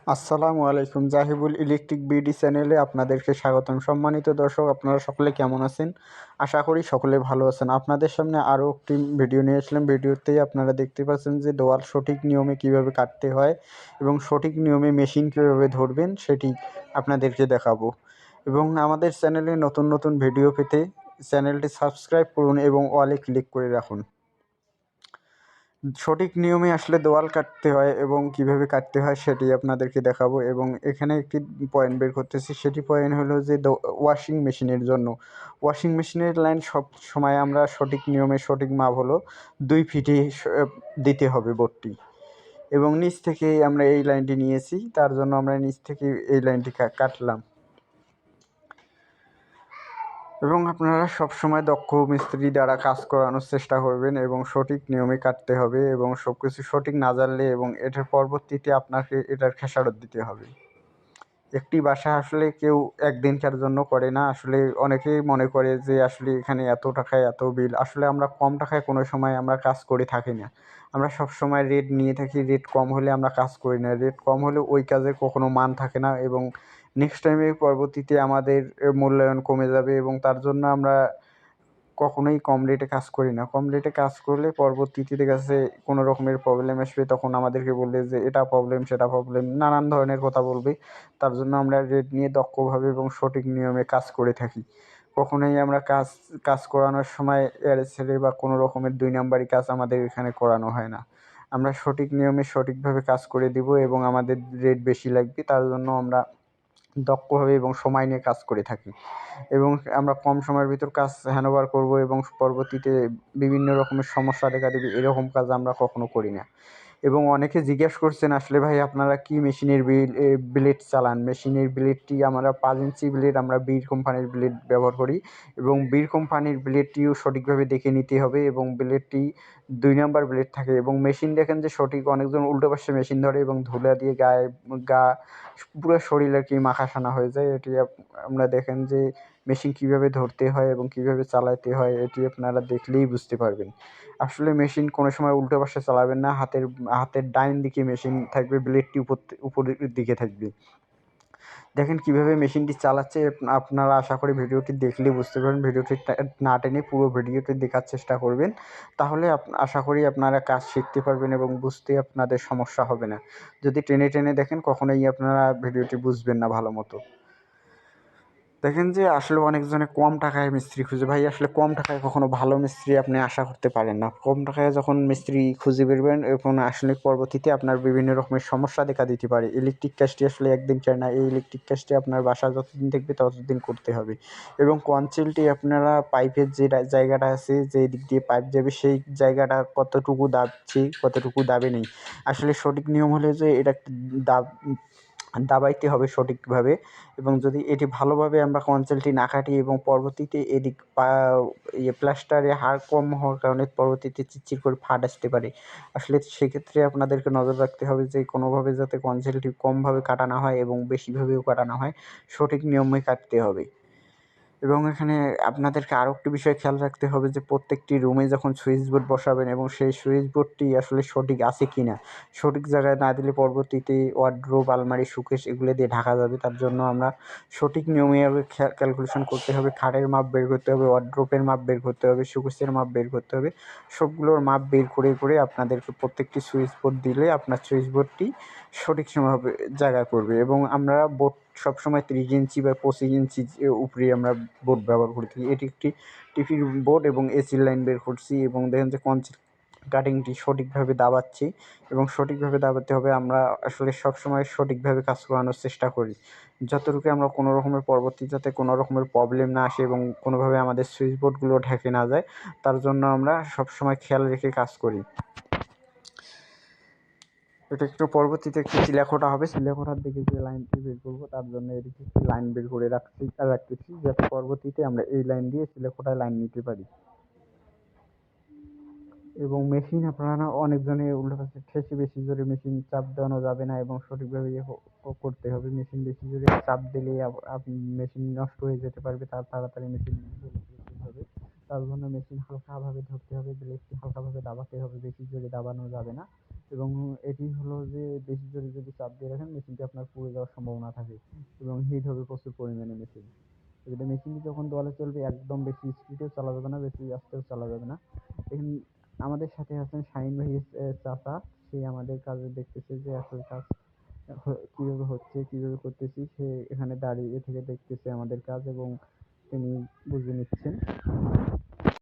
আসসালামু আলাইকুম, জাহিবুল electric BD চ্যানেলে আপনাদেরকে স্বাগতম। সম্মানিত দর্শক, আপনারা সকলে কেমন আছেন? আশা করি সকলে ভালো আছেন। আপনাদের সামনে আরও একটি ভিডিও নিয়ে আসলাম। ভিডিওতেই আপনারা দেখতে পাচ্ছেন যে দেওয়াল সঠিক নিয়মে কিভাবে কাটতে হয় এবং সঠিক নিয়মে মেশিন কীভাবে ধরবেন সেটি আপনাদেরকে দেখাবো। এবং আমাদের চ্যানেলে নতুন নতুন ভিডিও পেতে চ্যানেলটি সাবস্ক্রাইব করুন এবং অলে ক্লিক করে রাখুন। সঠিক নিয়মে আসলে দেওয়াল কাটতে হয় এবং কিভাবে কাটতে হয় সেটি আপনাদেরকে দেখাবো। এবং এখানে একটি পয়েন্ট বের করতেছি, সেটি পয়েন্ট হলো যে ওয়াশিং মেশিনের জন্য। ওয়াশিং মেশিনের লাইন সব সময় আমরা সঠিক নিয়মে সঠিক মাপ হলো 2 ফিটে দিতে হবে বোর্ডটি। এবং নিচ থেকে আমরা এই লাইনটি নিয়েছি, তার জন্য আমরা নিচ থেকে এই লাইনটি কাটলাম। এবং আপনারা সবসময় দক্ষ মিস্ত্রি দ্বারা কাজ করানোর চেষ্টা করবেন এবং সঠিক নিয়মে কাটতে হবে এবং সব কিছু সঠিক না জানলে এবং এটার পরবর্তীতে আপনাকে এটার খেসারত দিতে হবে। একটি বাসা আসলে কেউ একদিনকার জন্য করে না। আসলে অনেকেই মনে করে যে আসলে এখানে এত টাকায় এত বিল। আসলে আমরা কম টাকায় কোনো সময় আমরা কাজ করে থাকি না। আমরা সবসময় রেট নিয়ে থাকি, রেট কম হলে আমরা কাজ করি না। রেট কম হলে ওই কাজের কখনো মান থাকে না এবং নেক্সট টাইমে পরবর্তীতে আমাদের মূল্যায়ন কমে যাবে এবং তার জন্য আমরা কখনোই কম রেটে কাজ করি না। কম রেটে কাজ করলে পরবর্তীতে দেখা যাচ্ছে কোনো রকমের প্রবলেম আসবে, তখন আমাদেরকে বলবে যে এটা প্রবলেম, সেটা প্রবলেম, নানান ধরনের কথা বলবে। তার জন্য আমরা রেট নিয়ে দক্ষভাবে এবং সঠিক নিয়মে কাজ করে থাকি। কখনোই আমরা কাজ করানোর সময় এড়ে-ছেড়ে বা কোনো রকমের 2 নাম্বারি কাজ আমাদের এখানে করানো হয় না। আমরা সঠিক নিয়মে সঠিকভাবে কাজ করে দিব এবং আমাদের রেট বেশি লাগবে, তার জন্য আমরা দক্ষভাবে এবং সময় নিয়ে কাজ করে থাকি। এবং আমরা কম সময়ের ভিতর কাজ হ্যান্ডওভার করব এবং পরবর্তীতে বিভিন্ন রকমের সমস্যা দেখা দেবে, এরকম কাজ আমরা কখনো করি না। এবং অনেকে জিজ্ঞেস করছেন আসলে ভাই আপনারা কি মেশিনের ব্লেড চালান? মেশিনের ব্লেডটি আমরা 5 ইঞ্চি ব্লেড, আমরা বীর কোম্পানির ব্লেড ব্যবহার করি এবং বীর কোম্পানির ব্লেডটিও সঠিকভাবে দেখে নিতে হবে এবং ব্লেডটি 2 নাম্বার ব্লেড থাকে এবং মেশিন দেখেন যে সঠিক, অনেকজন উল্টো পাশে মেশিন ধরে এবং ধুলা দিয়ে গা পুরো শরীর আর কি মাখাসানা হয়ে যায়। এটি আমরা দেখেন যে মেশিন কীভাবে ধরতে হয় এবং কীভাবে চালাতে হয় এটি আপনারা দেখলেই বুঝতে পারবেন। আসলে মেশিন কোনো সময় উল্টো পাশে চালাবেন না। হাতের ডাইন দিকে মেশিন থাকবে, ব্লেডটি উপরের দিকে থাকবে। দেখেন কীভাবে মেশিনটি চালাচ্ছে, আপনারা আশা করি ভিডিওটি দেখলেই বুঝতে পারবেন। ভিডিওটি না টেনে পুরো ভিডিওটি দেখার চেষ্টা করবেন। তাহলে আশা করি আপনারা কাজ শিখতে পারবেন এবং বুঝতে আপনাদের সমস্যা হবে না। যদি টেনে টেনে দেখেন কখনোই আপনারা ভিডিওটি বুঝবেন না ভালো মতো। দেখেন যে আসলে অনেকজনে কম টাকায় মিস্ত্রি খুঁজে। ভাই আসলে কম টাকায় কখনো ভালো মিস্ত্রি আপনি আশা করতে পারেন না। কম টাকায় যখন মিস্ত্রি খুঁজে বেরবেন এখন আসলে পরবর্তীতে আপনার বিভিন্ন রকমের সমস্যা দেখা দিতে পারে। ইলেকট্রিক কাজটি আসলে একদিনকার না। এই ইলেকট্রিক কাজটি আপনার বাসা যতদিন থাকবে ততদিন করতে হবে এবং কনসিলটি আপনারা পাইপের যে জায়গাটা আছে, যে দিক দিয়ে পাইপ যাবে সেই জায়গাটা কতটুকু দাবছে, কতটুকু দাবে নেই। আসলে সঠিক নিয়ম হলো যে এটা দাবাইতে হবে সঠিকভাবে এবং যদি এটি ভালোভাবে আমরা কনসিলটি না কাটি এবং পরবর্তীতে এদিক প্লাস্টারে হাড় কম হওয়ার কারণে পরবর্তীতে চিরচির করে ফাট আসতে পারে। আসলে সেক্ষেত্রে আপনাদেরকে নজর রাখতে হবে যে কোনোভাবে যাতে কনসিলটি কমভাবে কাটা না হয় এবং বেশিভাবেও কাটা না হয়, সঠিক নিয়মে কাটতে হবে। এবং এখানে আপনাদেরকে আরও একটি বিষয় খেয়াল রাখতে হবে যে প্রত্যেকটি রুমে যখন সুইচ বোর্ড বসাবেন এবং সেই সুইচ বোর্ডটি আসলে সঠিক আছে কি না। সঠিক জায়গায় না দিলে পরবর্তীতে ওয়ারড্রোব, আলমারি, শোকেস এগুলো দিয়ে ঢাকা যাবে। তার জন্য আমরা সঠিক নিয়মে ক্যালকুলেশন করতে হবে। খাটের মাপ বের করতে হবে, ওয়ারড্রোবের মাপ বের করতে হবে, শোকেসের মাপ বের করতে হবে। সবগুলোর মাপ বের করে আপনাদেরকে প্রত্যেকটি সুইচ বোর্ড দিলে আপনার সুইচ বোর্ডটি সঠিক সময়ভাবে জায়গায় পড়বে। এবং আমরা বোর্ড সবসময় 30 ইঞ্চি বা 25 ইঞ্চি উপরে আমরা বোর্ড ব্যবহার করে থাকি। এটি একটি টিভির বোর্ড এবং এসির লাইন বের করছি এবং দেখেন যে কনসিল কাটিংটি সঠিকভাবে দাবাচ্ছি এবং সঠিকভাবে দাবাতে হবে। আমরা আসলে সবসময় সঠিকভাবে কাজ করানোর চেষ্টা করি। যতটুকু আমরা কোনো রকমের যাতে কোনো রকমের প্রবলেম না আসে এবং কোনোভাবে আমাদের সুইচ বোর্ডগুলো ঢেকে না যায়, তার জন্য আমরা সবসময় খেয়াল রেখে কাজ করি। এটা একটু পরবর্তীতে একটু চিলেকোঠা হবে। চিলেকোঠার দিকে যে লাইনটি বের করবো তার জন্য এদিকে একটি লাইন বের করে রাখতেছি যাতে পরবর্তীতে আমরা এই লাইন দিয়ে চিলেকোঠায় লাইন নিতে পারি। এবং মেশিন আপনারা অনেকজনে উল্টো পাশে ঠেসে বেশি জোরে মেশিন চাপ দেওয়ানো যাবে না এবং সঠিকভাবে করতে হবে। মেশিন বেশি জোরে চাপ দিলে মেশিন নষ্ট হয়ে যেতে পারবে, তাড়াতাড়ি মেশিন হবে। তার জন্য মেশিন হালকাভাবে ধরতে হবে, ব্লেডটি হালকাভাবে দাবাতে হবে, বেশি জোরে দাবানো যাবে না। এবং এটি হলো যে বেশি জোরে যদি চাপ দিয়ে রাখেন মেশিনটি আপনার পুড়ে যাওয়ার সম্ভাবনা থাকে এবং হিট হবে প্রচুর পরিমাণে মেশিন। এবারে মেশিনটি যখন দোয়ালে চলবে একদম বেশি স্পিডেও চালা যাবে না, বেশি আস্তেও চালা যাবে না। এখন আমাদের সাথে আছেন শাহিন ভাই চাচা, সে আমাদের কাজ দেখতেছে যে আসলে কাজ কিভাবে হচ্ছে, কিভাবে করতেছি, সে এখানে দাঁড়িয়ে থেকে দেখতেছে আমাদের কাজ এবং তিনি বুঝে নিচ্ছেন।